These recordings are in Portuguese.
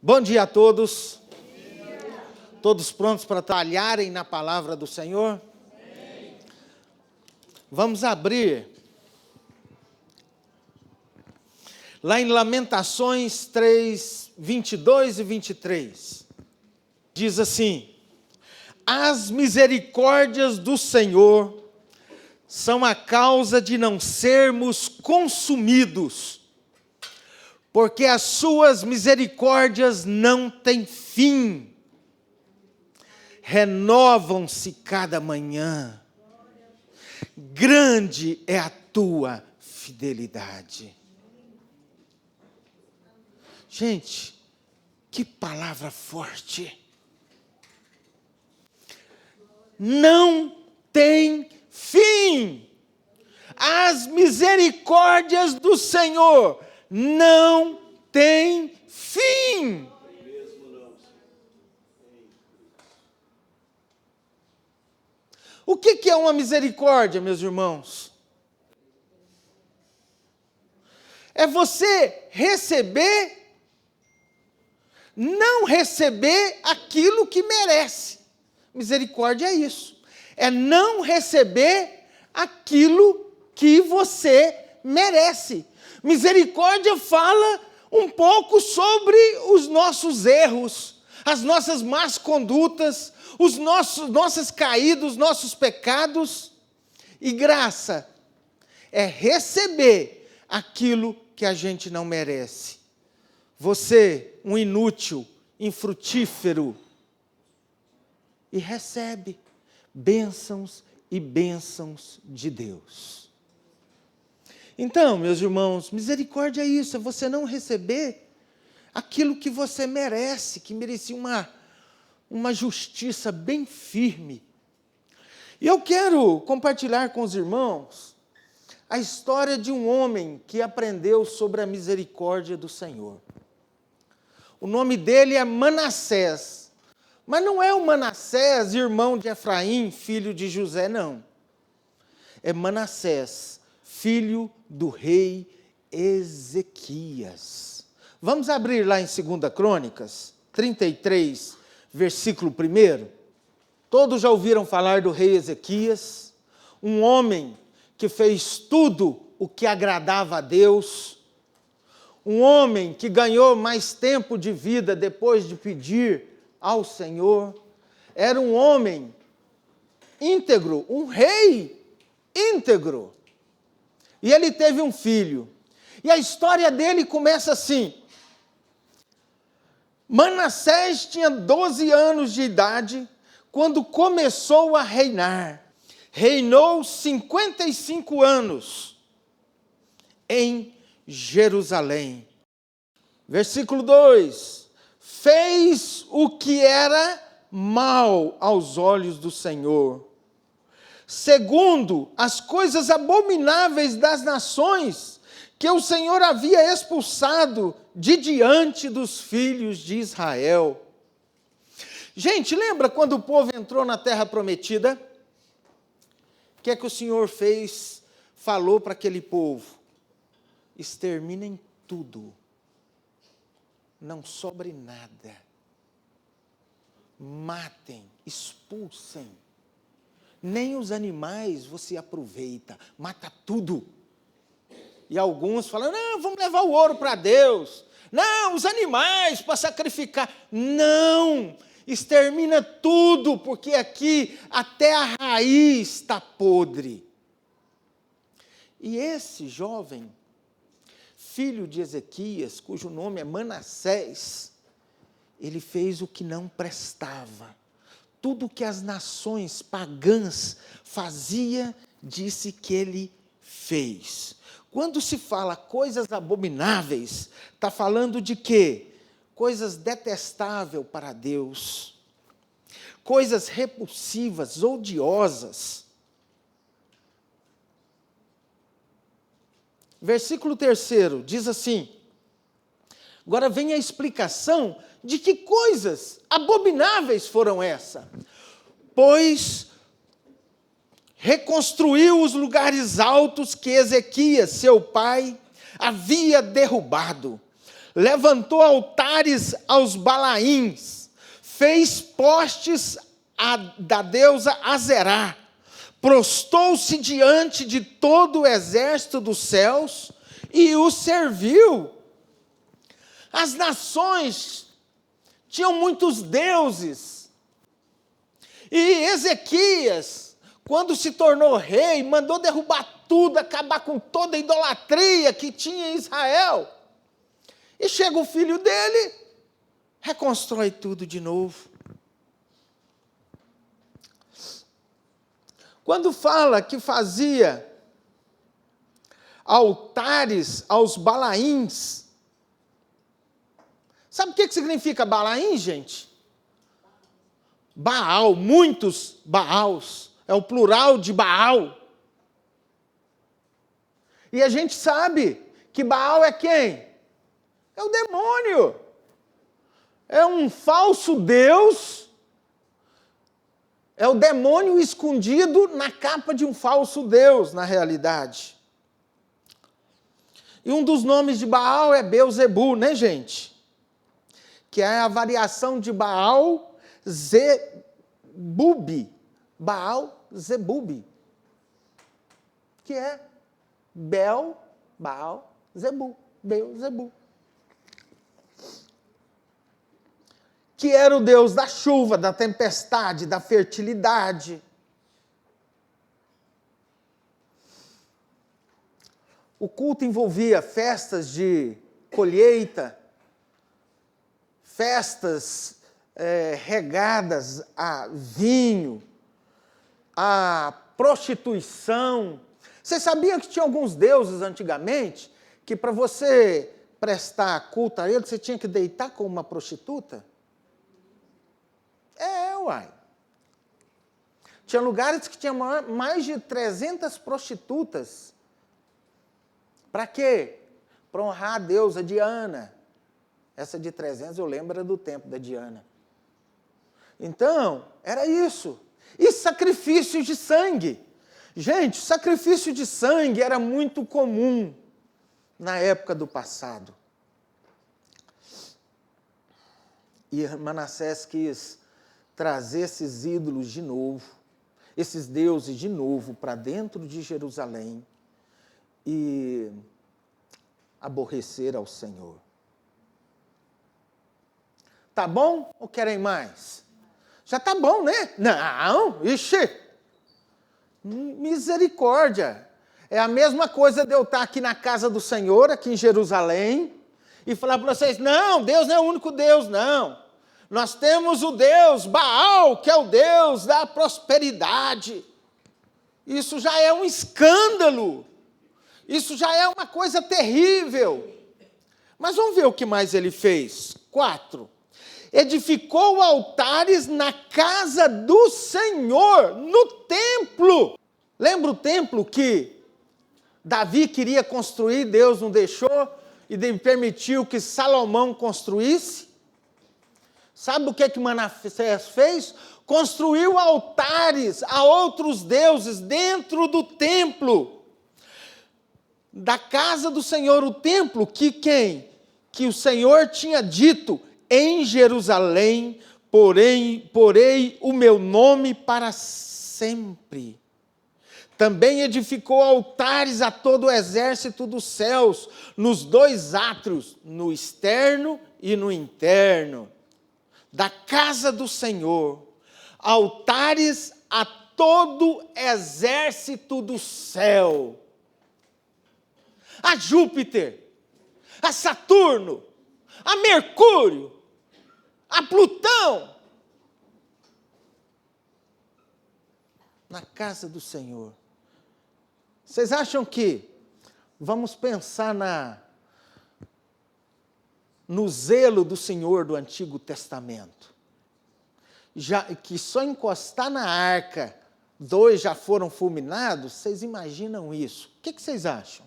Bom dia a todos. Todos prontos para trabalharem na palavra do Senhor? Vamos abrir lá em Lamentações 3, 22 e 23. Diz assim: as misericórdias do Senhor são a causa de não sermos consumidos, porque as suas misericórdias não têm fim, renovam-se cada manhã. Grande é a tua fidelidade. Gente, que palavra forte. Não tem fim. As misericórdias do Senhor não têm fim. O que é uma misericórdia, meus irmãos? É você receber, não receber aquilo que merece. Misericórdia é isso. É não receber aquilo que você merece. Misericórdia fala um pouco sobre os nossos erros, as nossas más condutas, os nossos caídos, nossos pecados. E graça é receber aquilo que a gente não merece. Você, um inútil, infrutífero, e recebe bênçãos e bênçãos de Deus. Então, meus irmãos, misericórdia é isso, é você não receber aquilo que você merece, que merecia uma justiça bem firme. E eu quero compartilhar com os irmãos a história de um homem que aprendeu sobre a misericórdia do Senhor. O nome dele é Manassés. Mas não é o Manassés, irmão de Efraim, filho de José, não. É Manassés, filho do rei Ezequias. Vamos abrir lá em 2 Crônicas, 33, versículo 1. Todos já ouviram falar do rei Ezequias, um homem que fez tudo o que agradava a Deus, um homem que ganhou mais tempo de vida depois de pedir ao Senhor. Era um homem íntegro, um rei íntegro. E ele teve um filho. E a história dele começa assim: Manassés tinha 12 anos de idade quando começou a reinar. Reinou 55 anos em Jerusalém. Versículo 2. Fez o que era mal aos olhos do Senhor, segundo as coisas abomináveis das nações que o Senhor havia expulsado de diante dos filhos de Israel. Gente, lembra quando o povo entrou na terra prometida? O que é que o Senhor fez? Falou para aquele povo: exterminem tudo, não sobre nada, matem, expulsem, nem os animais você aproveita, mata tudo. E alguns falam: não, vamos levar o ouro para Deus, não, os animais para sacrificar, não, extermina tudo, porque aqui até a raiz está podre. E esse jovem, filho de Ezequias, cujo nome é Manassés, ele fez o que não prestava. Tudo que as nações pagãs faziam, disse que ele fez. Quando se fala coisas abomináveis, está falando de quê? Coisas detestáveis para Deus, coisas repulsivas, odiosas. Versículo 3 diz assim: agora vem a explicação de que coisas abomináveis foram essas. Pois reconstruiu os lugares altos que Ezequias, seu pai, havia derrubado. levantou altares aos Balaíns, fez postes da deusa Azerá, prostou-se diante de todo o exército dos céus e o serviu. As nações tinham muitos deuses. E Ezequias, quando se tornou rei, mandou derrubar tudo, acabar com toda a idolatria que tinha em Israel. E chega o filho dele, reconstrói tudo de novo. Quando fala que fazia altares aos Balaíns, sabe o que significa Balaim, gente? Baal, muitos Baals, é o plural de Baal. E a gente sabe que Baal é quem? É o demônio. É um falso Deus. É o demônio escondido na capa de um falso Deus, na realidade. E um dos nomes de Baal é Beuzebu, né, gente? Que é a variação de Baal Zebub. Baal Zebub. Que é Baal Zebu. Beuzebu. Que era o Deus da chuva, da tempestade, da fertilidade. O culto envolvia festas de colheita, festas regadas a vinho, a prostituição. Você sabia que tinha alguns deuses antigamente que para você prestar culto a ele, você tinha que deitar com uma prostituta? Uai. Tinha lugares que tinham mais de 300 prostitutas. Para quê? Para honrar a deusa Diana. Essa de 300 eu lembro era do tempo da Diana. Então, era isso. E sacrifícios de sangue. Gente, sacrifício de sangue era muito comum na época do passado. E Manassés quis trazer esses ídolos de novo, esses deuses de novo para dentro de Jerusalém e aborrecer ao Senhor. Tá bom ou querem mais? Já tá bom, né? Não, ixi, misericórdia. É a mesma coisa de eu estar aqui na casa do Senhor, aqui em Jerusalém, e falar para vocês, não, Deus não é o único Deus, não. Nós temos o Deus Baal, que é o Deus da prosperidade. Isso já é um escândalo. Isso já é uma coisa terrível. Mas vamos ver o que mais ele fez. 4. Edificou altares na casa do Senhor, no templo. Lembra o templo que Davi queria construir, Deus não deixou e permitiu que Salomão construísse? Sabe o que Manassés fez? Construiu altares a outros deuses dentro do templo. Da casa do Senhor, o templo, que o Senhor tinha dito, em Jerusalém, porei o meu nome para sempre. Também edificou altares a todo o exército dos céus, nos 2 átrios, no externo e no interno. Da casa do Senhor, altares a todo exército do céu, a Júpiter, a Saturno, a Mercúrio, a Plutão, na casa do Senhor. Vocês acham que vamos pensar no zelo do Senhor do Antigo Testamento? Que só encostar na arca, 2 já foram fulminados, vocês imaginam isso? O que vocês acham?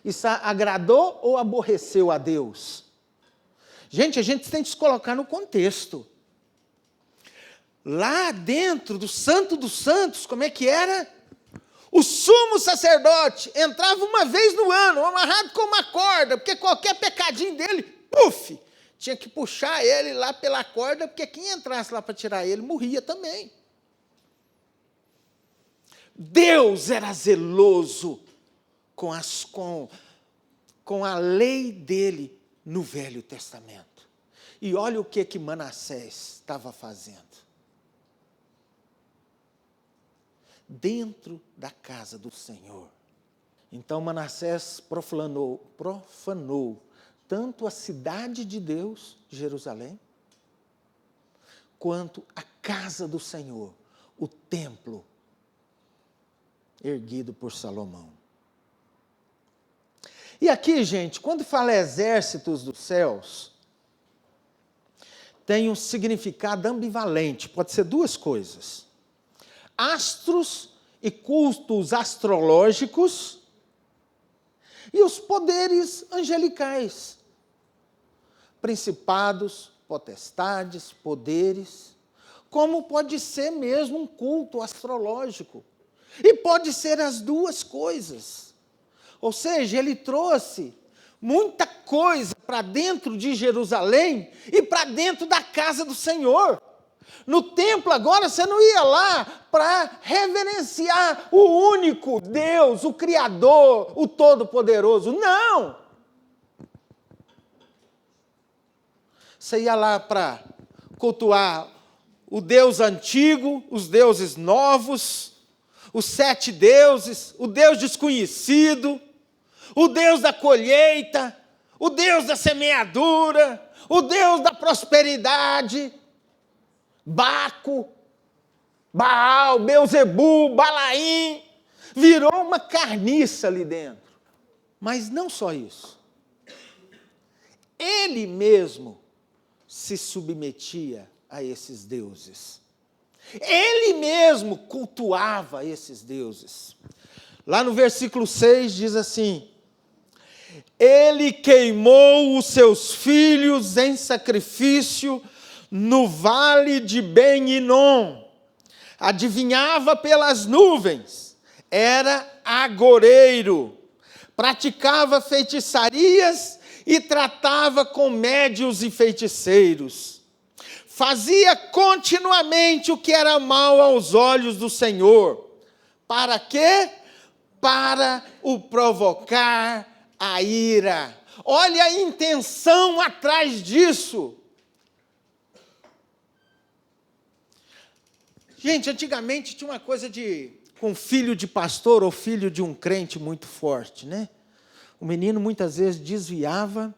Isso agradou ou aborreceu a Deus? Gente, a gente tem que se colocar no contexto. Lá dentro do Santo dos Santos, como é que era? O sumo sacerdote entrava uma vez no ano, amarrado com uma corda, porque qualquer pecadinho dele, puf, tinha que puxar ele lá pela corda, porque quem entrasse lá para tirar ele morria também. Deus era zeloso com a lei dele no Velho Testamento. E olha o que Manassés estava fazendo. Dentro da casa do Senhor. Então Manassés profanou tanto a cidade de Deus, Jerusalém, quanto a casa do Senhor, o templo erguido por Salomão. E aqui, gente, quando fala exércitos dos céus, tem um significado ambivalente, pode ser duas coisas. Astros e cultos astrológicos e os poderes angelicais, principados, potestades, poderes, como pode ser mesmo um culto astrológico. E pode ser as duas coisas. Ou seja, ele trouxe muita coisa para dentro de Jerusalém e para dentro da casa do Senhor. No templo agora você não ia lá para reverenciar o único Deus, o Criador, o Todo-Poderoso. Não! Você ia lá para cultuar o Deus antigo, os deuses novos, os 7 deuses, o Deus desconhecido, o Deus da colheita, o Deus da semeadura, o Deus da prosperidade, Baco, Baal, Beuzebu, Balaim, virou uma carniça ali dentro. Mas não só isso. Ele mesmo se submetia a esses deuses. Ele mesmo cultuava esses deuses. Lá no versículo 6 diz assim: ele queimou os seus filhos em sacrifício no vale de Ben-Hinom. Adivinhava pelas nuvens, era agoreiro, praticava feitiçarias e tratava com médios e feiticeiros. Fazia continuamente o que era mal aos olhos do Senhor. Para quê? Para o provocar a ira. Olha a intenção atrás disso. Gente, antigamente tinha uma coisa com filho de pastor ou filho de um crente muito forte, né? O menino muitas vezes desviava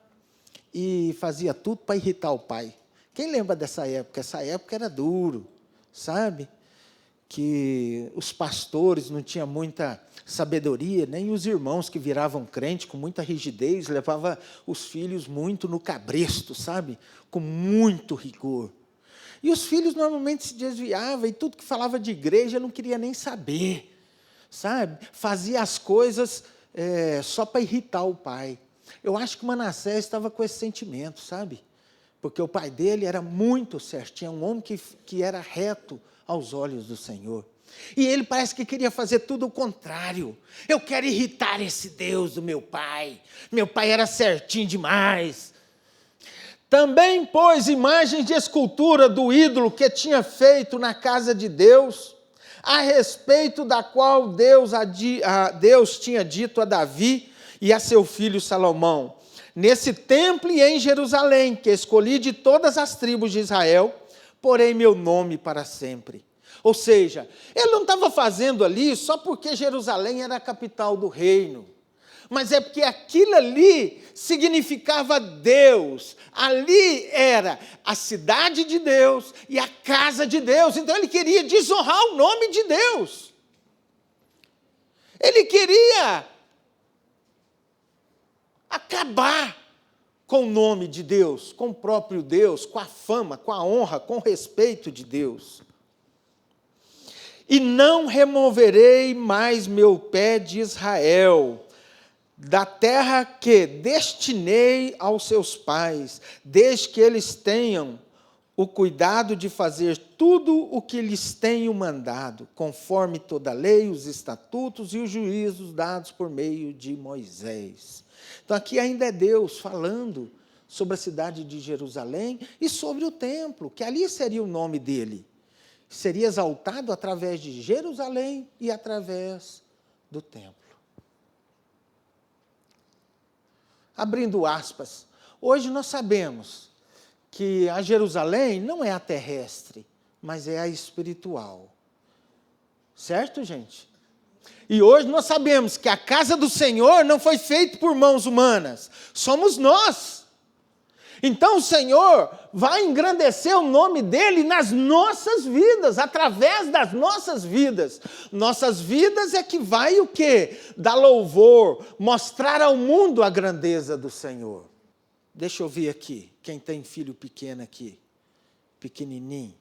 e fazia tudo para irritar o pai. Quem lembra dessa época? Essa época era duro, sabe? Que os pastores não tinham muita sabedoria, nem os irmãos que viravam crente com muita rigidez, levavam os filhos muito no cabresto, sabe? Com muito rigor. E os filhos normalmente se desviavam, e tudo que falava de igreja não queria nem saber, sabe? Fazia as coisas só para irritar o pai. Eu acho que Manassés estava com esse sentimento, sabe? Porque o pai dele era muito certinho, um homem que era reto aos olhos do Senhor. E ele parece que queria fazer tudo o contrário. Eu quero irritar esse Deus do meu pai. Meu pai era certinho demais. Também pôs imagens de escultura do ídolo que tinha feito na casa de Deus, a respeito da qual Deus tinha dito a Davi e a seu filho Salomão: nesse templo e em Jerusalém, que escolhi de todas as tribos de Israel, porém meu nome para sempre. Ou seja, ele não estava fazendo ali só porque Jerusalém era a capital do reino, mas é porque aquilo ali significava Deus. Ali era a cidade de Deus e a casa de Deus. Então ele queria desonrar o nome de Deus. Ele queria acabar com o nome de Deus, com o próprio Deus, com a fama, com a honra, com o respeito de Deus. E não removerei mais meu pé de Israel, da terra que destinei aos seus pais, desde que eles tenham o cuidado de fazer tudo o que lhes tenho mandado, conforme toda a lei, os estatutos e os juízos dados por meio de Moisés. Então aqui ainda é Deus falando sobre a cidade de Jerusalém e sobre o templo, que ali seria o nome dele. Seria exaltado através de Jerusalém e através do templo. Abrindo aspas, hoje nós sabemos que a Jerusalém não é a terrestre, mas é a espiritual. Certo, gente? E hoje nós sabemos que a casa do Senhor não foi feita por mãos humanas, somos nós. Então o Senhor vai engrandecer o nome dele nas nossas vidas, através das nossas vidas. Nossas vidas é que vai o quê? Dar louvor, mostrar ao mundo a grandeza do Senhor. Deixa eu ver aqui, quem tem filho pequeno aqui, pequenininho.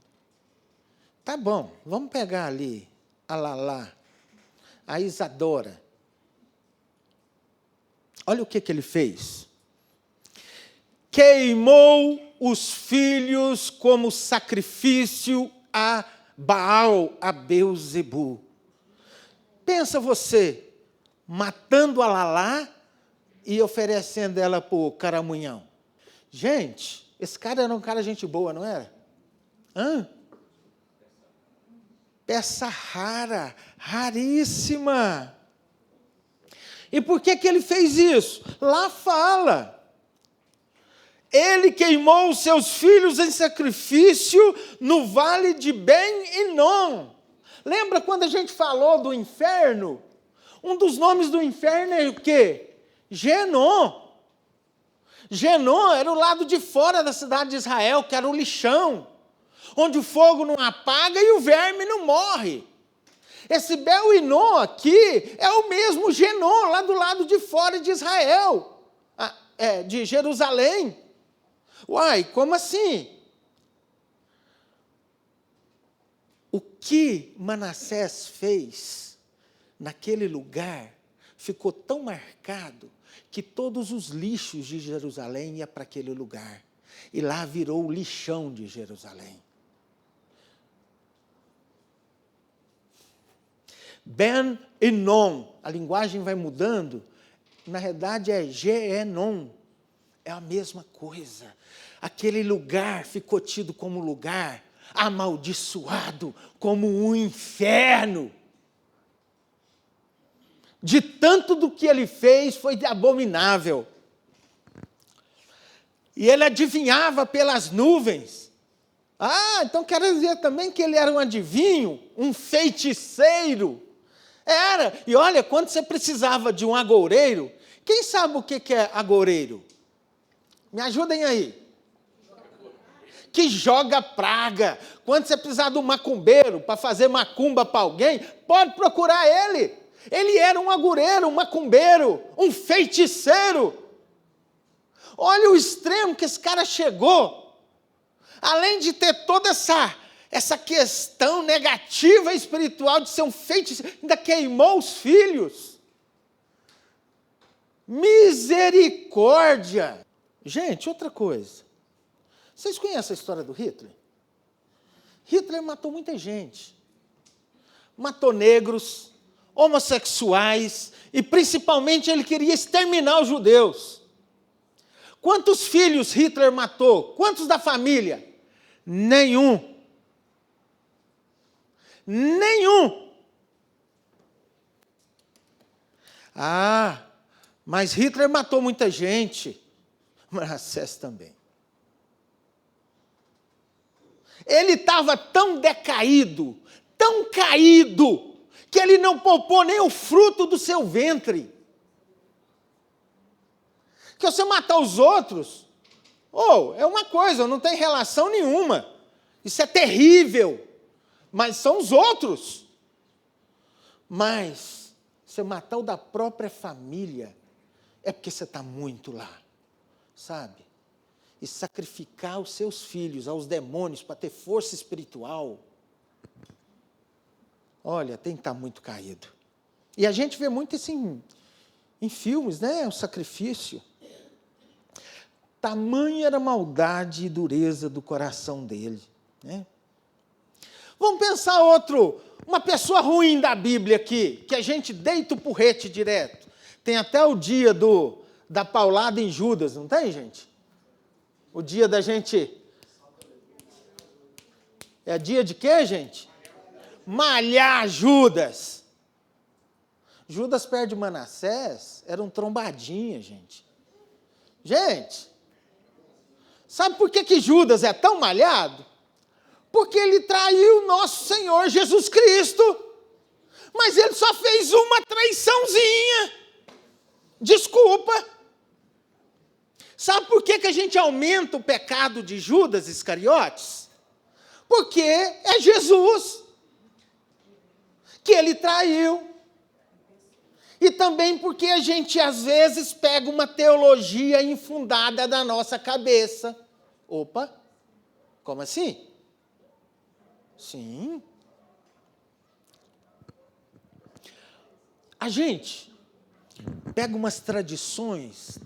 Tá bom, vamos pegar ali a Lalá, a Isadora. Olha o que ele fez. Queimou os filhos como sacrifício a Baal, a Beuzebu. Pensa você, matando a Lalá e oferecendo ela para o caramunhão. Gente, esse cara era um cara gente boa, não era? Peça rara, raríssima. E por que ele fez isso? Lá fala. Ele queimou os seus filhos em sacrifício no vale de Ben-Hinom. Lembra quando a gente falou do inferno? Um dos nomes do inferno é o quê? Genom. Genom era o lado de fora da cidade de Israel, que era o lixão, onde o fogo não apaga e o verme não morre. Esse Ben-Hinom aqui é o mesmo Genom, lá do lado de fora de Israel, de Jerusalém. Uai, como assim? O que Manassés fez naquele lugar ficou tão marcado que todos os lixos de Jerusalém iam para aquele lugar. E lá virou o lixão de Jerusalém. Ben-Hinom, a linguagem vai mudando, na realidade é Genom, é a mesma coisa. Aquele lugar ficou tido como lugar amaldiçoado, como um inferno. De tanto do que ele fez, foi abominável. E ele adivinhava pelas nuvens. Então quer dizer também que ele era um adivinho, um feiticeiro. Era. E olha, quando você precisava de um agoureiro, quem sabe o que é agoureiro? Me ajudem aí. Que joga praga. Quando você precisar de um macumbeiro para fazer macumba para alguém, pode procurar ele. Ele era um agoureiro, um macumbeiro, um feiticeiro. Olha o extremo que esse cara chegou. Além de ter toda essa questão negativa espiritual de ser um feiticeiro, ainda queimou os filhos. Misericórdia. Gente, outra coisa. Vocês conhecem a história do Hitler? Hitler matou muita gente. Matou negros, homossexuais e, principalmente, ele queria exterminar os judeus. Quantos filhos Hitler matou? Quantos da família? Nenhum. Nenhum. Mas Hitler matou muita gente. Manassés também. Ele estava tão decaído, tão caído, que ele não poupou nem o fruto do seu ventre. Que você matar os outros, é uma coisa, não tem relação nenhuma. Isso é terrível, mas são os outros. Mas, você matar o da própria família, é porque você está muito lá, sabe? E sacrificar os seus filhos aos demônios para ter força espiritual, olha, tem que estar muito caído. E a gente vê muito isso em filmes, né? O sacrifício. Tamanha era a maldade e dureza do coração dele, né? Vamos pensar uma pessoa ruim da Bíblia aqui, que a gente deita o porrete direto. Tem até o dia da paulada em Judas, não tem, gente? O dia da gente... É dia de quê, gente? Malhar Judas. Judas perto de Manassés era um trombadinha, gente. Gente, sabe por que Judas é tão malhado? Porque ele traiu nosso Senhor Jesus Cristo. Mas ele só fez uma traiçãozinha. Desculpa. Sabe por que a gente aumenta o pecado de Judas Iscariotes? Porque é Jesus que ele traiu. E também porque a gente, às vezes, pega uma teologia infundada da nossa cabeça. Opa, como assim? Sim. A gente pega umas tradições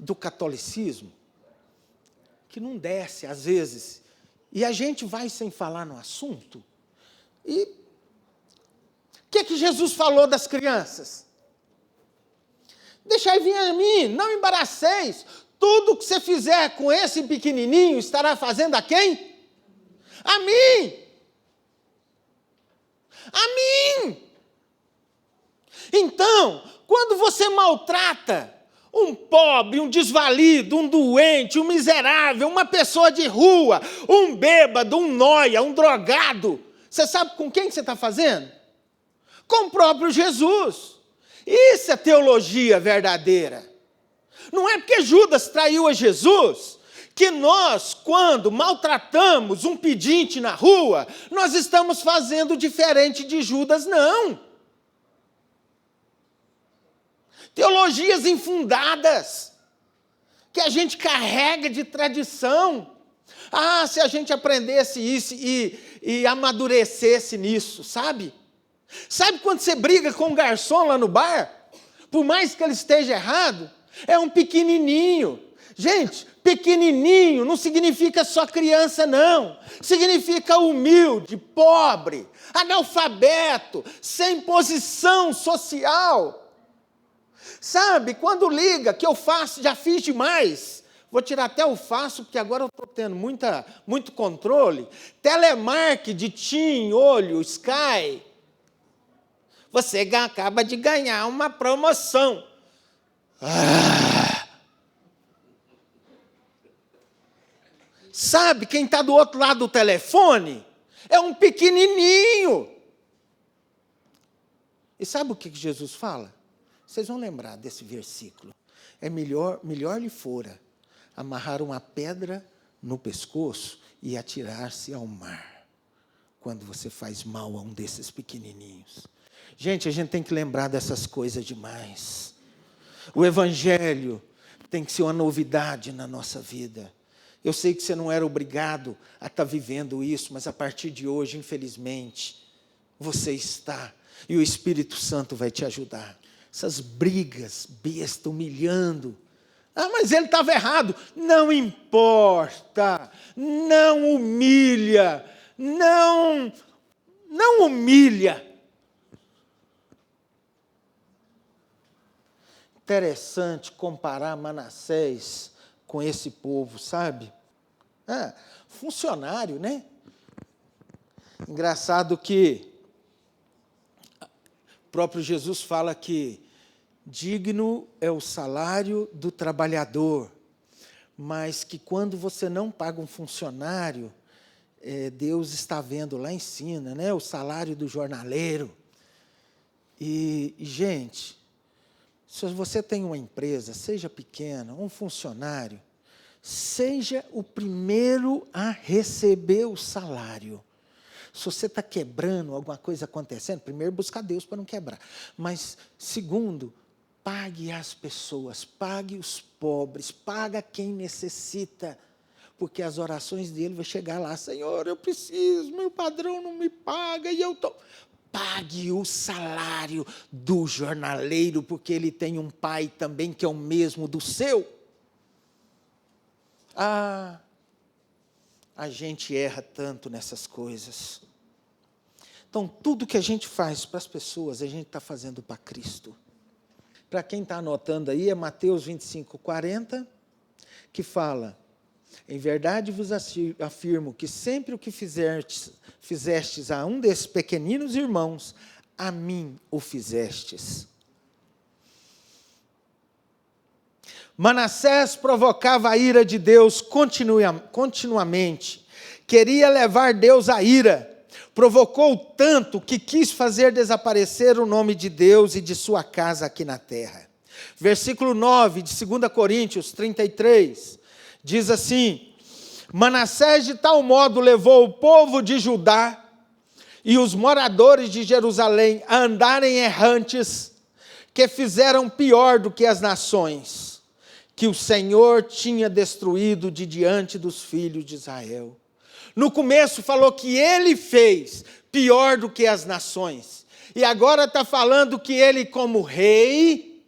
do catolicismo que não desce, às vezes, e a gente vai sem falar no assunto. E o que Jesus falou das crianças? Deixai vir a mim, não embaraceis. Tudo que você fizer com esse pequenininho estará fazendo a quem? A mim. A mim. Então, quando você maltrata um pobre, um desvalido, um doente, um miserável, uma pessoa de rua, um bêbado, um nóia, um drogado, você sabe com quem você está fazendo? Com o próprio Jesus. Isso é teologia verdadeira. Não é porque Judas traiu a Jesus que nós, quando maltratamos um pedinte na rua, nós estamos fazendo diferente de Judas, não. Teologias infundadas, que a gente carrega de tradição. Ah, se a gente aprendesse isso e amadurecesse nisso, sabe? Sabe quando você briga com um garçom lá no bar? Por mais que ele esteja errado, é um pequenininho. Gente, pequenininho não significa só criança, não. Significa humilde, pobre, analfabeto, sem posição social. Sabe, quando liga que eu faço, já fiz demais. Vou tirar até o faço, porque agora eu estou tendo muito controle. Telemarketing, TIM, Olho, Sky. Você acaba de ganhar uma promoção. Sabe quem está do outro lado do telefone? É um pequenininho. E sabe o que Jesus fala? Vocês vão lembrar desse versículo. É melhor lhe fora amarrar uma pedra no pescoço e atirar-se ao mar, quando você faz mal a um desses pequenininhos. Gente, a gente tem que lembrar dessas coisas demais. O Evangelho tem que ser uma novidade na nossa vida. Eu sei que você não era obrigado a estar vivendo isso, mas a partir de hoje, infelizmente, você está. E o Espírito Santo vai te ajudar. Essas brigas bestas, humilhando. Ah, mas ele estava errado. Não importa. Não humilha. Não humilha. Interessante comparar Manassés com esse povo, sabe? Funcionário, né? Engraçado que o próprio Jesus fala que digno é o salário do trabalhador, mas que quando você não paga um funcionário, Deus está vendo lá em cima, né? O salário do jornaleiro. E, gente, se você tem uma empresa, seja pequena, um funcionário, seja o primeiro a receber o salário. Se você está quebrando, alguma coisa acontecendo, primeiro busca Deus para não quebrar. Mas, segundo, pague as pessoas, pague os pobres, paga quem necessita. Porque as orações dele vão chegar lá, Senhor, eu preciso, meu padrão não me paga e eu estou... Pague o salário do jornaleiro, porque ele tem um pai também que é o mesmo do seu. A gente erra tanto nessas coisas. Então, tudo que a gente faz para as pessoas, a gente está fazendo para Cristo. Para quem está anotando aí, é Mateus 25:40, que fala: em verdade vos afirmo que sempre o que fizestes a um desses pequeninos irmãos, a mim o fizestes. Manassés provocava a ira de Deus continuamente. Queria levar Deus à ira. Provocou tanto que quis fazer desaparecer o nome de Deus e de sua casa aqui na terra. Versículo 9 de 2 Coríntios 33, diz assim: Manassés de tal modo levou o povo de Judá e os moradores de Jerusalém a andarem errantes, que fizeram pior do que as nações, que o Senhor tinha destruído de diante dos filhos de Israel. No começo falou que ele fez pior do que as nações. E agora está falando que ele, como rei,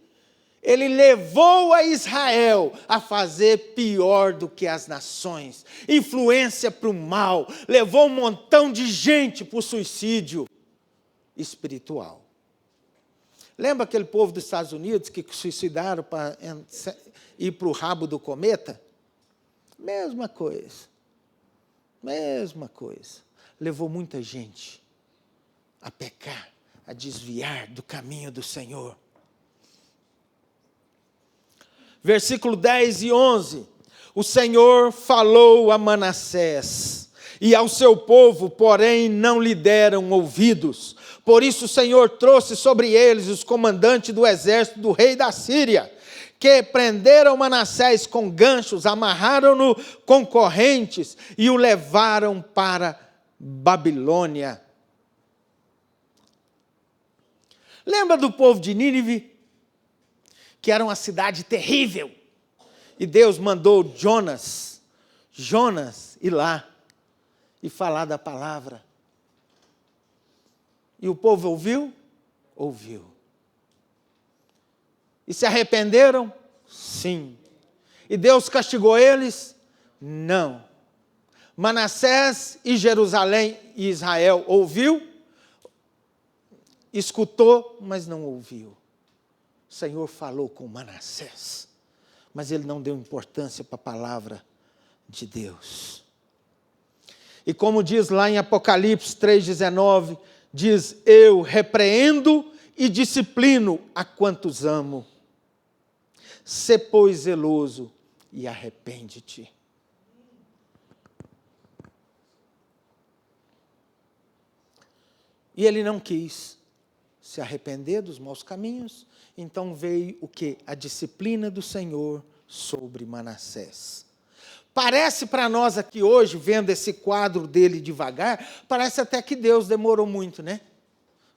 ele levou a Israel a fazer pior do que as nações. Influência para o mal. Levou um montão de gente para o suicídio espiritual. Lembra aquele povo dos Estados Unidos que suicidaram para ir para o rabo do cometa? Mesma coisa. Mesma coisa. Levou muita gente a pecar, a desviar do caminho do Senhor. Versículo 10 e 11. O Senhor falou a Manassés, e ao seu povo, porém, não lhe deram ouvidos. Por isso o Senhor trouxe sobre eles os comandantes do exército do rei da Síria, que prenderam Manassés com ganchos, amarraram-no com correntes e o levaram para Babilônia. Lembra do povo de Nínive? Que era uma cidade terrível. E Deus mandou Jonas ir lá e falar da palavra. E o povo ouviu? Ouviu. E se arrependeram? Sim. E Deus castigou eles? Não. Manassés e Jerusalém e Israel ouviu? Escutou, mas não ouviu. O Senhor falou com Manassés, mas ele não deu importância para a palavra de Deus. E como diz lá em Apocalipse 3,19, diz: eu repreendo e disciplino a quantos amo. Sê, pois, zeloso e arrepende-te. E ele não quis se arrepender dos maus caminhos, então veio o quê? A disciplina do Senhor sobre Manassés. Parece para nós aqui hoje, vendo esse quadro dele devagar, parece até que Deus demorou muito, né?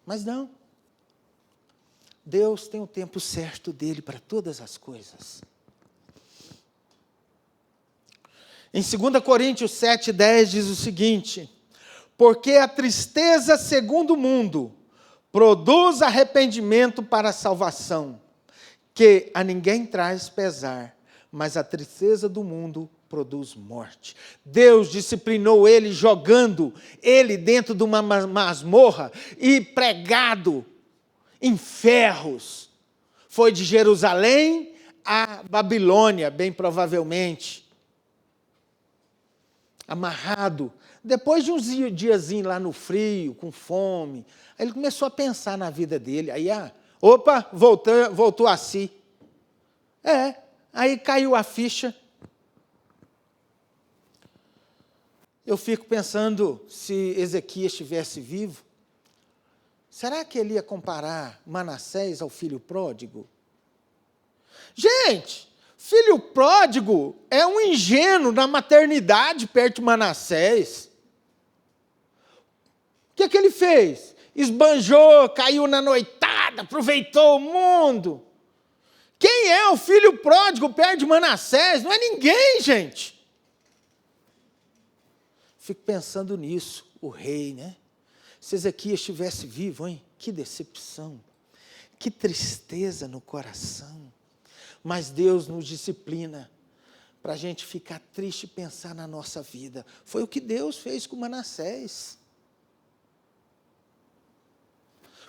Mas não. Deus tem o tempo certo dele para todas as coisas. Em 2 Coríntios 7,10 diz o seguinte: porque a tristeza segundo o mundo produz arrependimento para a salvação, que a ninguém traz pesar, mas a tristeza do mundo produz morte. Deus disciplinou ele jogando ele dentro de uma masmorra e pregado em ferros. Foi de Jerusalém a Babilônia, bem provavelmente. Amarrado. Depois de uns diazinhos lá no frio, com fome, aí ele começou a pensar na vida dele. Aí, voltou a si. Aí caiu a ficha. Eu fico pensando, se Ezequias estivesse vivo, será que ele ia comparar Manassés ao filho pródigo? Gente, filho pródigo é um ingênuo na maternidade perto de Manassés. O que ele fez? Esbanjou, caiu na noitada, aproveitou o mundo. Quem é o filho pródigo perto de Manassés? Não é ninguém, gente. Fico pensando nisso, o rei, né? Se Ezequias estivesse vivo, hein? Que decepção, que tristeza no coração. Mas Deus nos disciplina para a gente ficar triste e pensar na nossa vida. Foi o que Deus fez com Manassés.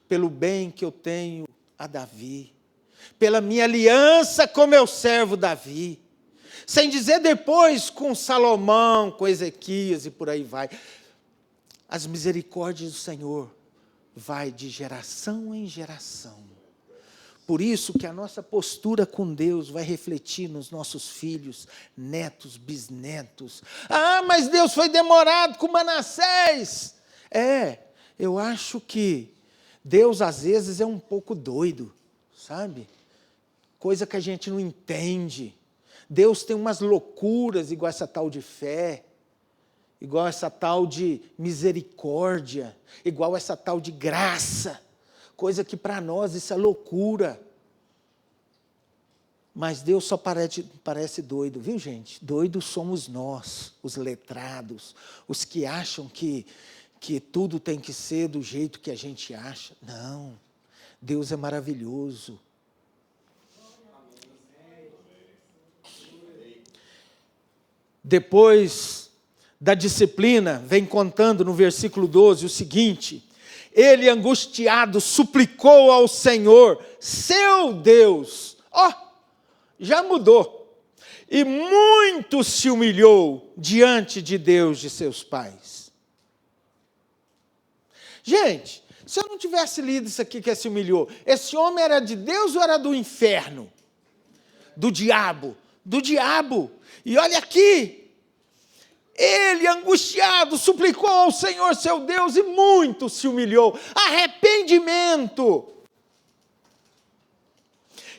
Pelo bem que eu tenho a Davi, pela minha aliança com meu servo Davi. Sem dizer depois com Salomão, com Ezequias e por aí vai. As misericórdias do Senhor vai de geração em geração. Por isso que a nossa postura com Deus vai refletir nos nossos filhos, netos, bisnetos. Ah, mas Deus foi demorado com Manassés. Eu acho que Deus às vezes é um pouco doido, sabe? Coisa que a gente não entende. Deus tem umas loucuras igual essa tal de fé, igual essa tal de misericórdia, igual essa tal de graça. Coisa que para nós isso é loucura. Mas Deus só parece doido, viu, gente? Doidos somos nós, os letrados, os que acham que tudo tem que ser do jeito que a gente acha. Não, Deus é maravilhoso. Depois da disciplina, vem contando no versículo 12 o seguinte: ele, angustiado, suplicou ao Senhor, seu Deus. Já mudou. E muito se humilhou diante de Deus de seus pais. Gente, se eu não tivesse lido isso aqui que se humilhou, esse homem era de Deus ou era do inferno? Do diabo. Do diabo. E olha aqui. Ele, angustiado, suplicou ao Senhor seu Deus e muito se humilhou. Arrependimento.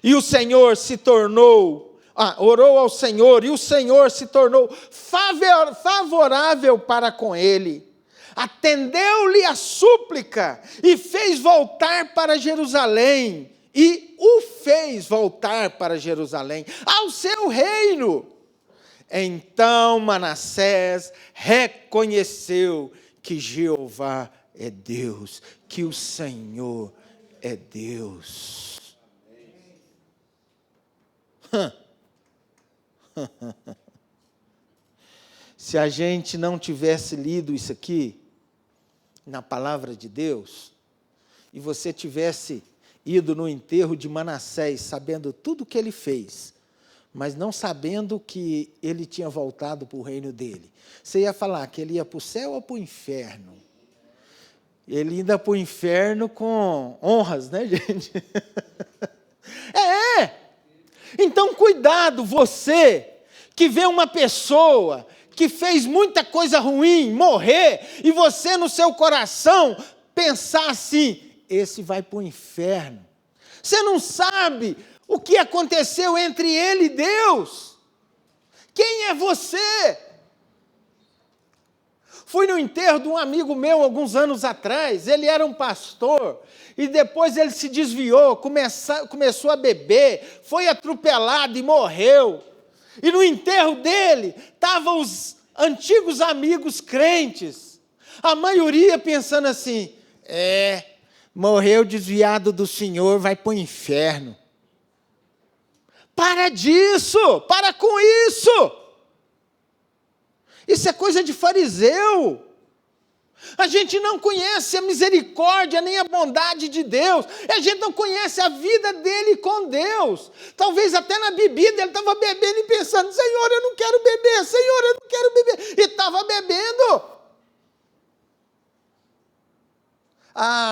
E o Senhor se tornou, orou ao Senhor, e o Senhor se tornou favorável para com ele. Atendeu-lhe a súplica e fez voltar para Jerusalém. E o fez voltar para Jerusalém, ao seu reino. Então Manassés reconheceu que Jeová é Deus, que o Senhor é Deus. Se a gente não tivesse lido isso aqui, na palavra de Deus, e você tivesse ido no enterro de Manassés, sabendo tudo o que ele fez, mas não sabendo que ele tinha voltado para o reino dele, você ia falar que ele ia para o céu ou para o inferno? Ele ia para o inferno com honras, né, gente? Então, cuidado, você que vê uma pessoa que fez muita coisa ruim morrer, e você no seu coração pensar assim: esse vai para o inferno. Você não sabe o que aconteceu entre ele e Deus. Quem é você? Fui no enterro de um amigo meu alguns anos atrás. Ele era um pastor e depois ele se desviou, começou a beber, foi atropelado e morreu. E no enterro dele estavam os antigos amigos crentes, a maioria pensando assim: morreu desviado do Senhor, vai para o inferno. Para disso, para com isso. Isso é coisa de fariseu. A gente não conhece a misericórdia nem a bondade de Deus. A gente não conhece a vida dele com Deus. Talvez até na bebida ele estava bebendo e pensando: Senhor, eu não quero beber, Senhor, eu não quero beber. E estava bebendo.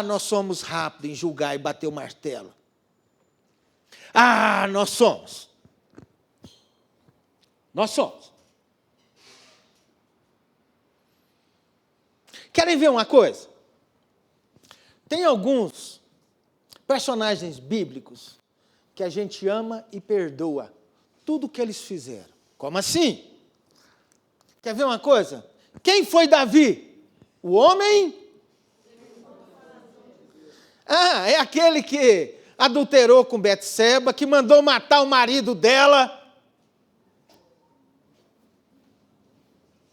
Nós somos rápidos em julgar e bater o martelo. Nós somos. Nós somos. Querem ver uma coisa? Tem alguns personagens bíblicos que a gente ama e perdoa tudo que eles fizeram. Como assim? Quer ver uma coisa? Quem foi Davi? O homem? É aquele que adulterou com Betseba, que mandou matar o marido dela.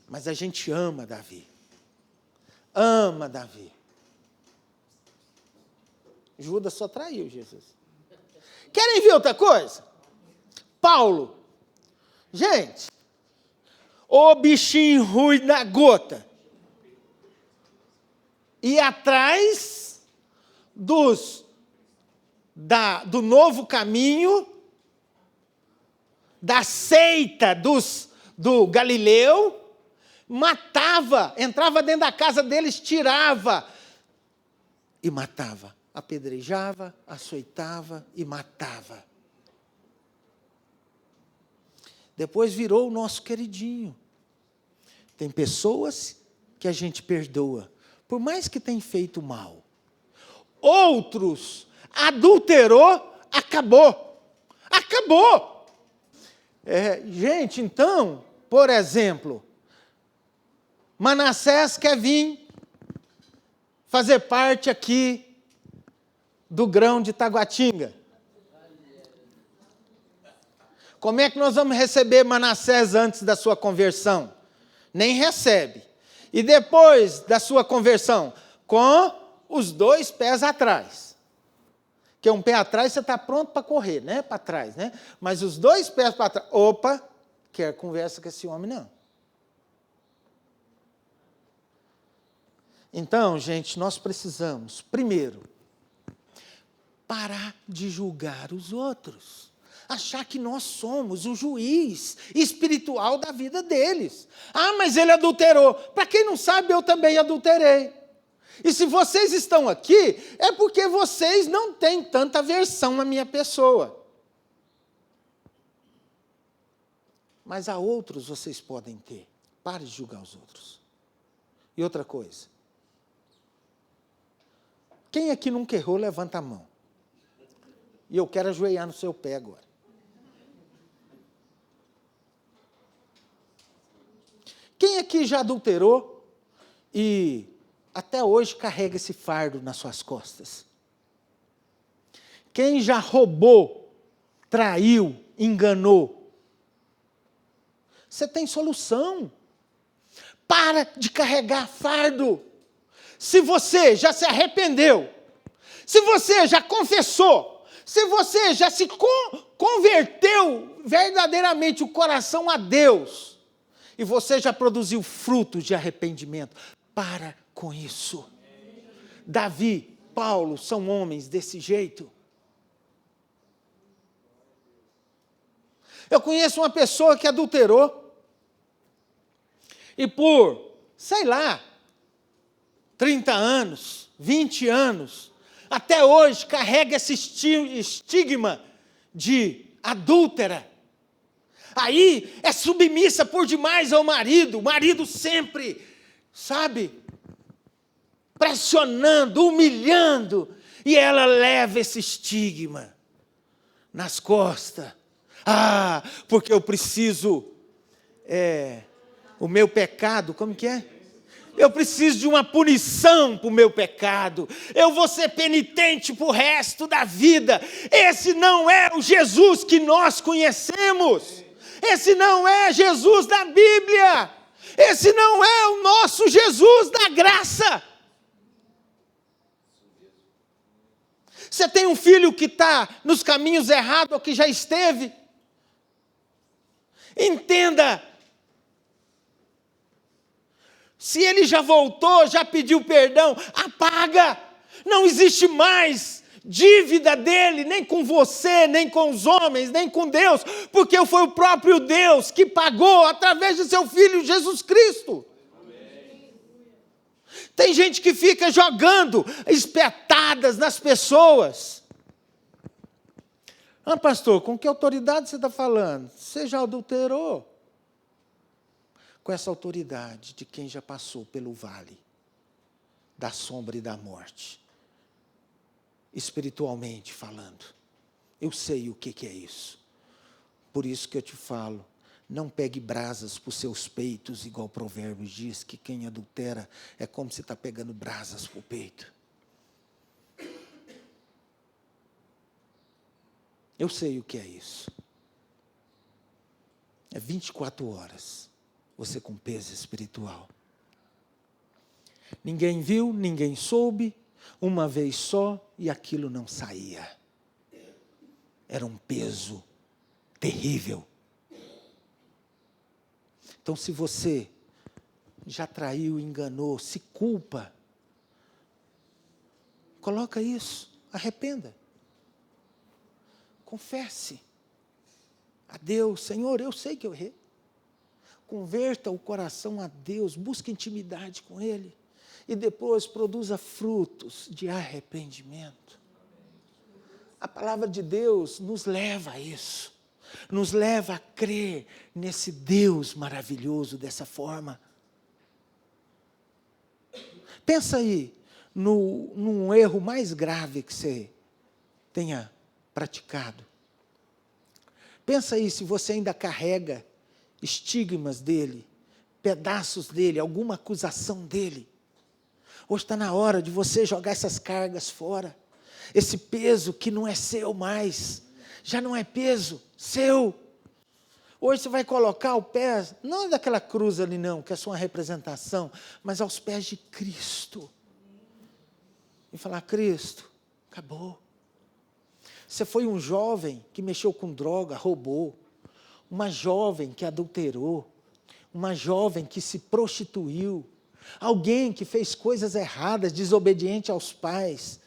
Mas a gente ama Davi. Ama Davi. Judas só traiu Jesus. Querem ver outra coisa? Paulo. Gente, o bichinho ruim da gota. E atrás do novo caminho, da seita do Galileu, matava, entrava dentro da casa deles, tirava e matava. Apedrejava, açoitava e matava. Depois virou o nosso queridinho. Tem pessoas que a gente perdoa, por mais que tenham feito mal. Outros, adulterou, acabou. Acabou. Gente, então, por exemplo, Manassés quer vir fazer parte aqui do grão de Taguatinga. Como é que nós vamos receber Manassés antes da sua conversão? Nem recebe. E depois da sua conversão? Com os 2 pés atrás. Porque um pé atrás você está pronto para correr, né? Para trás, né? Mas os 2 pés para trás. Opa, quer conversa com esse homem, não. Então, gente, nós precisamos, primeiro, parar de julgar os outros. Achar que nós somos o juiz espiritual da vida deles. Ah, mas ele adulterou. Para quem não sabe, eu também adulterei. E se vocês estão aqui, é porque vocês não têm tanta aversão à minha pessoa. Mas a outros vocês podem ter. Pare de julgar os outros. E outra coisa. Quem aqui nunca errou, levanta a mão. E eu quero ajoelhar no seu pé agora. Quem aqui já adulterou e até hoje carrega esse fardo nas suas costas? Quem já roubou, traiu, enganou? Você tem solução. Para de carregar fardo. Se você já se arrependeu, se você já confessou, se você já se converteu verdadeiramente o coração a Deus, e você já produziu frutos de arrependimento, para com isso. Davi, Paulo são homens desse jeito. Eu conheço uma pessoa que adulterou, e por, sei lá, 30 anos, 20 anos, até hoje carrega esse estigma de adúltera. Aí é submissa por demais ao marido, o marido sempre, sabe, pressionando, humilhando, e ela leva esse estigma nas costas. Ah, porque eu preciso, o meu pecado, como que é? Eu preciso de uma punição para o meu pecado. Eu vou ser penitente para o resto da vida. Esse não é o Jesus que nós conhecemos. Esse não é Jesus da Bíblia. Esse não é o nosso Jesus da graça. Você tem um filho que está nos caminhos errados ou que já esteve? Entenda. Se ele já voltou, já pediu perdão, apaga. Não existe mais dívida dele, nem com você, nem com os homens, nem com Deus, porque foi o próprio Deus que pagou através de seu Filho Jesus Cristo. Amém. Tem gente que fica jogando espetadas nas pessoas. Ah, pastor, com que autoridade você está falando? Você já adulterou? Com essa autoridade de quem já passou pelo vale da sombra e da morte, espiritualmente falando. Eu sei o que é isso. Por isso que eu te falo, não pegue brasas para os seus peitos, igual o Provérbios diz, que quem adultera é como se está pegando brasas para o peito. Eu sei o que é isso. É 24 horas. Você com peso espiritual. Ninguém viu, ninguém soube, uma vez só, e aquilo não saía. Era um peso terrível. Então, se você já traiu, enganou, se culpa, coloca isso, arrependa. Confesse. a Deus: Senhor, eu sei que eu errei. Converta o coração a Deus, busque intimidade com Ele. E depois produza frutos de arrependimento. A palavra de Deus nos leva a isso. Nos leva a crer nesse Deus maravilhoso dessa forma. Pensa aí num erro mais grave que você tenha praticado. Pensa aí se você ainda carrega estigmas dele, pedaços dele, alguma acusação dele. Hoje está na hora de você jogar essas cargas fora. Esse peso que não é seu mais, já não é peso seu. Hoje você vai colocar o pé, não daquela cruz ali não, que é só uma representação, mas aos pés de Cristo. E falar: Cristo, acabou. Você foi um jovem que mexeu com droga, roubou. Uma jovem que adulterou. Uma jovem que se prostituiu. Alguém que fez coisas erradas, desobediente aos pais.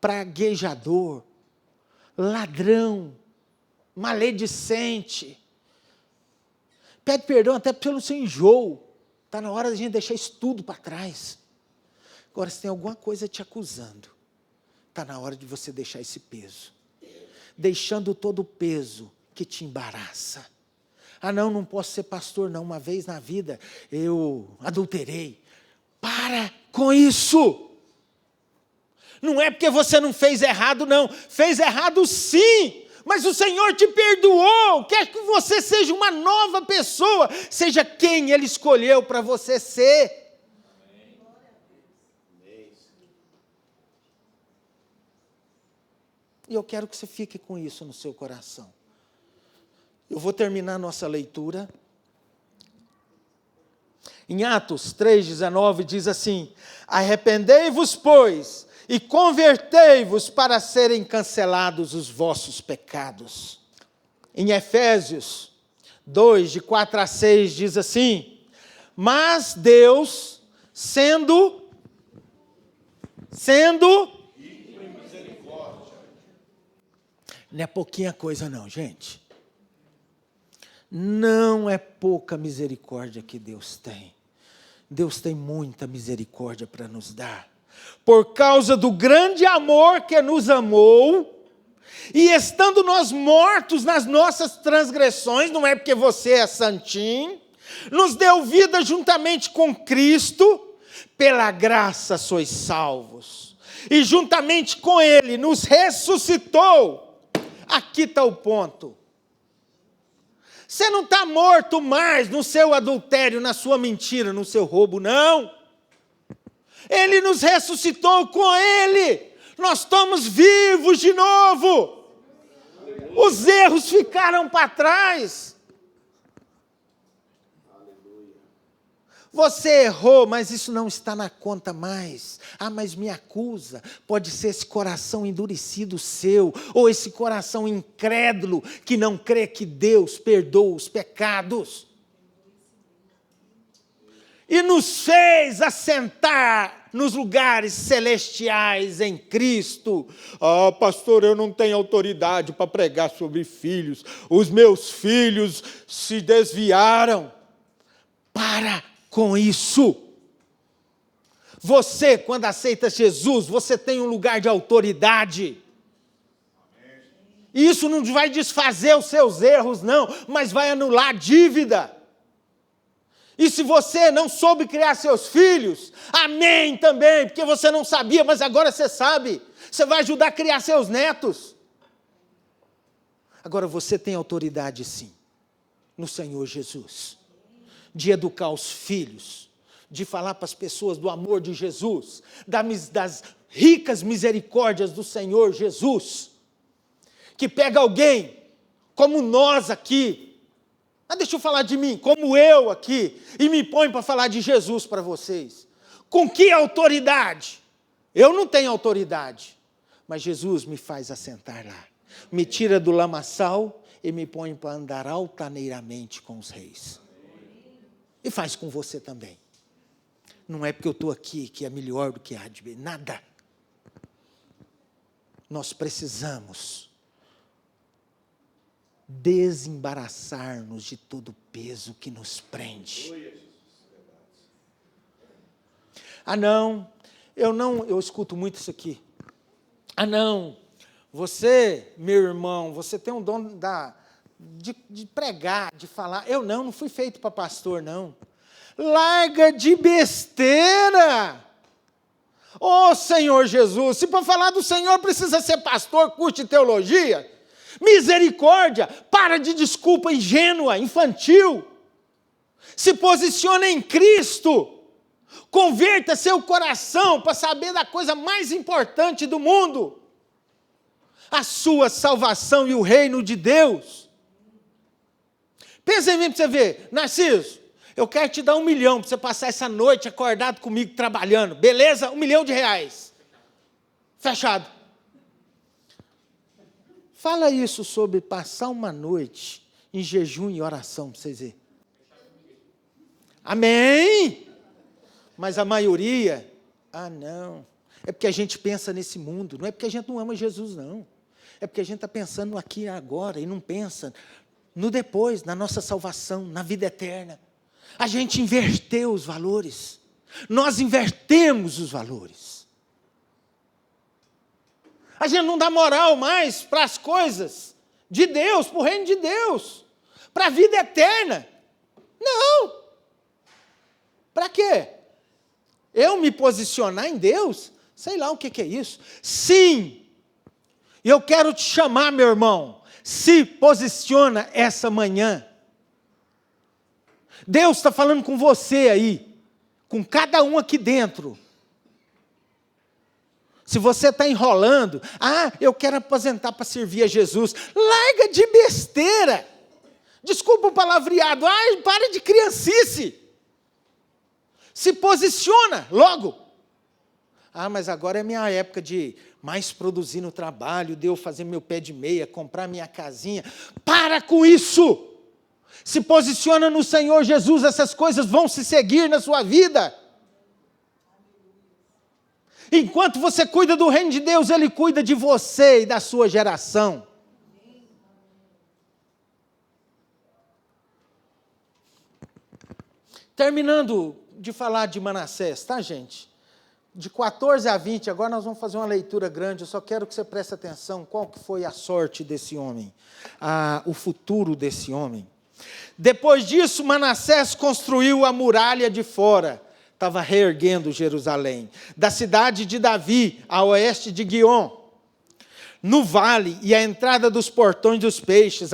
Praguejador. Ladrão. Maledicente. Pede perdão até pelo seu enjoo. Está na hora de a gente deixar isso tudo para trás. Agora, se tem alguma coisa te acusando, está na hora de você deixar esse peso. Deixando todo o peso que te embaraça. Ah, não posso ser pastor, não. Uma vez na vida eu adulterei. Para com isso. Não é porque você não fez errado, não. Fez errado sim. Mas o Senhor te perdoou. Quer que você seja uma nova pessoa. Seja quem Ele escolheu para você ser. E eu quero que você fique com isso no seu coração. Eu vou terminar nossa leitura. Em Atos 3,19 diz assim: arrependei-vos, pois, e convertei-vos para serem cancelados os vossos pecados. Em Efésios 2, de 4 a 6, diz assim: mas Deus, sendo não é pouquinha coisa não, gente. Não é pouca misericórdia que Deus tem. Deus tem muita misericórdia para nos dar. Por causa do grande amor que nos amou, e estando nós mortos nas nossas transgressões, não é porque você é santinho, nos deu vida juntamente com Cristo, pela graça sois salvos. E juntamente com Ele nos ressuscitou. Aqui está o ponto. Você não está morto mais no seu adultério, na sua mentira, no seu roubo, não. Ele nos ressuscitou com Ele. Nós estamos vivos de novo. Os erros ficaram para trás. Você errou, mas isso não está na conta mais. Ah, mas me acusa. Pode ser esse coração endurecido seu, ou esse coração incrédulo, que não crê que Deus perdoa os pecados. E nos fez assentar nos lugares celestiais em Cristo. Ah, pastor, eu não tenho autoridade para pregar sobre filhos. Os meus filhos se desviaram. Para com isso. Você, quando aceita Jesus, você tem um lugar de autoridade. E isso não vai desfazer os seus erros, não, mas vai anular a dívida. E se você não soube criar seus filhos, amém também, porque você não sabia, mas agora você sabe. Você vai ajudar a criar seus netos. Agora você tem autoridade sim, no Senhor Jesus. De educar os filhos, de falar para as pessoas do amor de Jesus, das ricas misericórdias do Senhor Jesus, que pega alguém, como nós aqui, deixa eu falar de mim, como eu aqui, e me põe para falar de Jesus para vocês. Com que autoridade? Eu não tenho autoridade, mas Jesus me faz assentar lá, me tira do lamaçal e me põe para andar altaneiramente com os reis. E faz com você também. Não é porque eu estou aqui que é melhor do que a de ver. Nada. Nós precisamos desembaraçar-nos de todo o peso que nos prende. Não, eu escuto muito isso aqui. Não, você, meu irmão, você tem um dom de pregar, de falar. Eu não fui feito para pastor, não. Larga de besteira. Senhor Jesus, se para falar do Senhor precisa ser pastor, curte teologia, misericórdia, para de desculpa ingênua, infantil. Se posicione em Cristo. Converta seu coração para saber da coisa mais importante do mundo. A sua salvação e o reino de Deus. Pensa em mim para você ver. Narciso, eu quero te dar 1 milhão para você passar essa noite acordado comigo trabalhando. Beleza? R$1 milhão. Fechado. Fala isso sobre passar uma noite em jejum e oração para vocês verem. Amém? Mas a maioria, não. É porque a gente pensa nesse mundo, não é porque a gente não ama Jesus, não. É porque a gente está pensando no aqui e agora e não pensa no depois, na nossa salvação, na vida eterna. A gente inverteu os valores. Nós invertemos os valores. A gente não dá moral mais para as coisas de Deus, para o reino de Deus, para a vida eterna. Não. Para quê? Eu me posicionar em Deus? Sei lá o que é isso. Sim, eu quero te chamar, meu irmão. Se posiciona essa manhã. Deus está falando com você aí, com cada um aqui dentro. Se você está enrolando, eu quero aposentar para servir a Jesus. Larga de besteira. Desculpa o palavreado. Para de criancice. Se posiciona logo. Mas agora é minha época de mais produzir no trabalho, de eu fazer meu pé de meia, comprar minha casinha. Para com isso! Se posiciona no Senhor Jesus, essas coisas vão se seguir na sua vida. Enquanto você cuida do reino de Deus, Ele cuida de você e da sua geração. Terminando de falar de Manassés, tá, gente? De 14 a 20, agora nós vamos fazer uma leitura grande, eu só quero que você preste atenção qual que foi a sorte desse homem, o futuro desse homem. Depois disso, Manassés construiu a muralha de fora, estava reerguendo Jerusalém, da cidade de Davi, a oeste de Guion, no vale e a entrada dos portões dos peixes,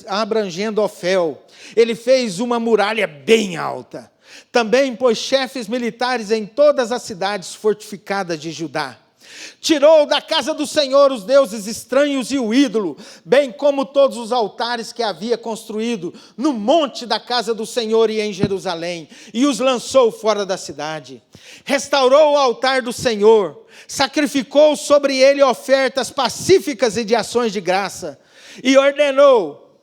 abrangendo Ofel. Ele fez uma muralha bem alta. Também pôs chefes militares em todas as cidades fortificadas de Judá. Tirou da casa do Senhor os deuses estranhos e o ídolo, bem como todos os altares que havia construído no monte da casa do Senhor e em Jerusalém, e os lançou fora da cidade. Restaurou o altar do Senhor, sacrificou sobre ele ofertas pacíficas e de ações de graça, e ordenou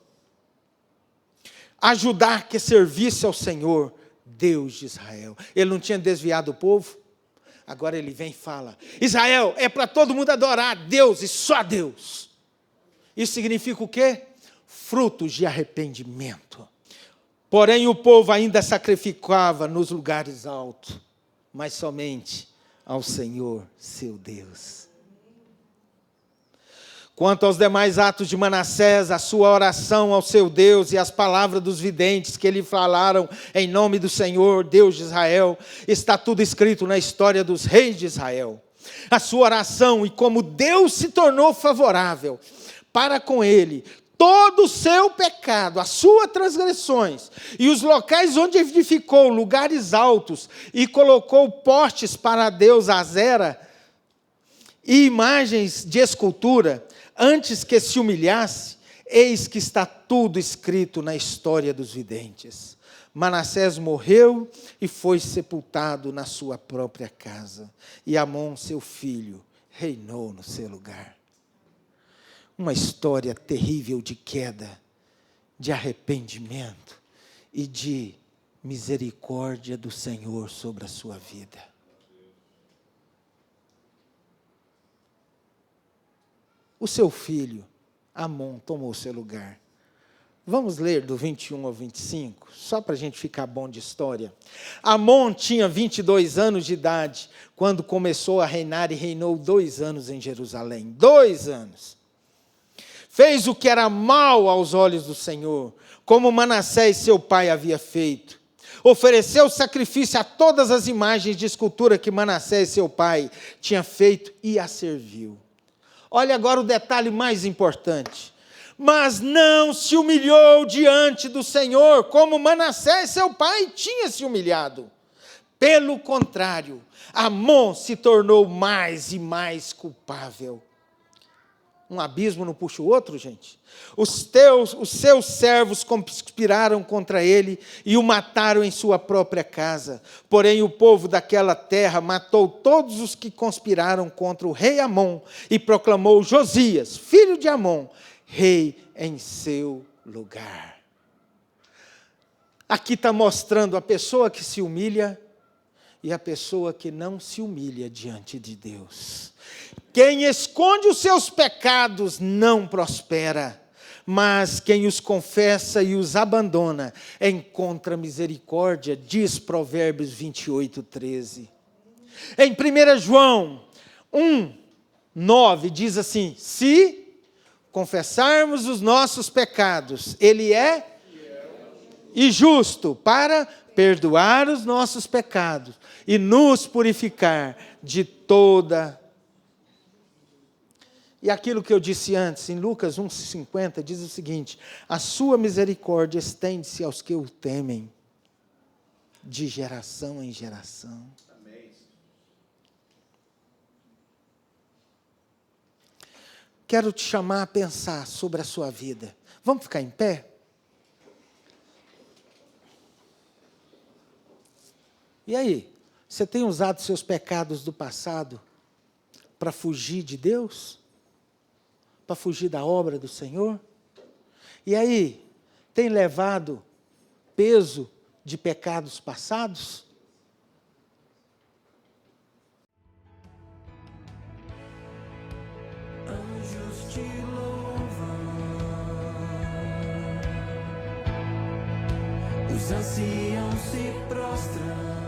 a Judá que servisse ao Senhor, Deus de Israel. Ele não tinha desviado o povo? Agora ele vem e fala, Israel, é para todo mundo adorar Deus e só Deus. Isso significa o quê? Frutos de arrependimento. Porém o povo ainda sacrificava nos lugares altos, mas somente ao Senhor, seu Deus. Quanto aos demais atos de Manassés, a sua oração ao seu Deus e as palavras dos videntes que lhe falaram em nome do Senhor, Deus de Israel, está tudo escrito na história dos reis de Israel. A sua oração e como Deus se tornou favorável para com ele, todo o seu pecado, as suas transgressões e os locais onde edificou lugares altos e colocou postes para a deusa Azera e imagens de escultura, antes que se humilhasse, eis que está tudo escrito na história dos videntes. Manassés morreu e foi sepultado na sua própria casa, e Amon, seu filho, reinou no seu lugar. Uma história terrível de queda, de arrependimento e de misericórdia do Senhor sobre a sua vida. O seu filho, Amon, tomou seu lugar. Vamos ler do 21 ao 25, só para a gente ficar bom de história. Amon tinha 22 anos de idade, quando começou a reinar, e reinou 2 anos em Jerusalém. 2 anos. Fez o que era mal aos olhos do Senhor, como Manassés seu pai havia feito. Ofereceu sacrifício a todas as imagens de escultura que Manassés seu pai tinha feito e a serviu. Olha agora o detalhe mais importante. Mas não se humilhou diante do Senhor, como Manassés seu pai tinha se humilhado. Pelo contrário, Amon se tornou mais e mais culpável. Um abismo não puxa o outro, gente? Os seus servos conspiraram contra ele e o mataram em sua própria casa. Porém, o povo daquela terra matou todos os que conspiraram contra o rei Amon e proclamou Josias, filho de Amon, rei em seu lugar. Aqui está mostrando a pessoa que se humilha e a pessoa que não se humilha diante de Deus. Quem esconde os seus pecados não prospera, mas quem os confessa e os abandona encontra misericórdia, diz Provérbios 28:13. Em 1 João 1:9 diz assim: se confessarmos os nossos pecados, Ele é e justo para perdoar os nossos pecados e nos purificar de toda. E aquilo que eu disse antes, em Lucas 1:50, diz o seguinte: a sua misericórdia estende-se aos que o temem, de geração em geração. Amém. Quero te chamar a pensar sobre a sua vida. Vamos ficar em pé? E aí, você tem usado seus pecados do passado para fugir de Deus? Para fugir da obra do Senhor? E aí, tem levado peso de pecados passados? Anjos te louvam, os anciãos se prostram.